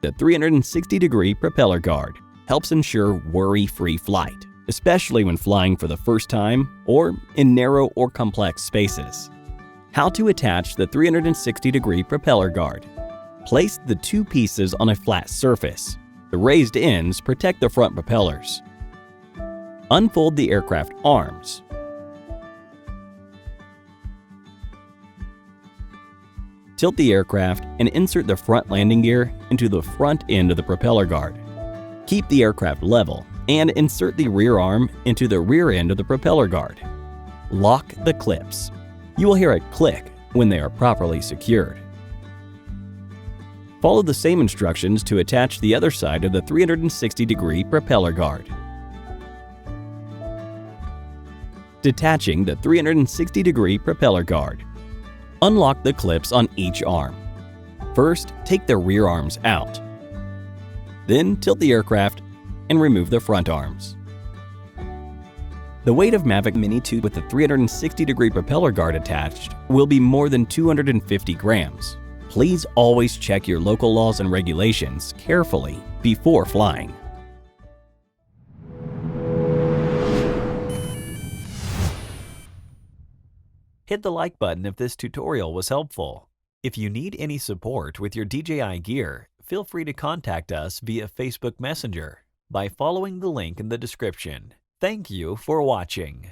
The 360-degree propeller guard helps ensure worry-free flight, especially when flying for the first time or in narrow or complex spaces. How to attach the 360-degree propeller guard. Place the two pieces on a flat surface. The raised ends protect the front propellers. Unfold the aircraft arms. Tilt the aircraft and insert the front landing gear into the front end of the propeller guard. Keep the aircraft level and insert the rear arm into the rear end of the propeller guard. Lock the clips. You will hear a click when they are properly secured. Follow the same instructions to attach the other side of the 360-degree propeller guard. Detaching the 360-degree propeller guard. Unlock the clips on each arm. First, take the rear arms out. Then tilt the aircraft and remove the front arms. The weight of Mavic Mini 2 with the 360-degree propeller guard attached will be more than 250 grams. Please always check your local laws and regulations carefully before flying. Hit the like button if this tutorial was helpful. If you need any support with your DJI gear, feel free to contact us via Facebook Messenger by following the link in the description. Thank you for watching.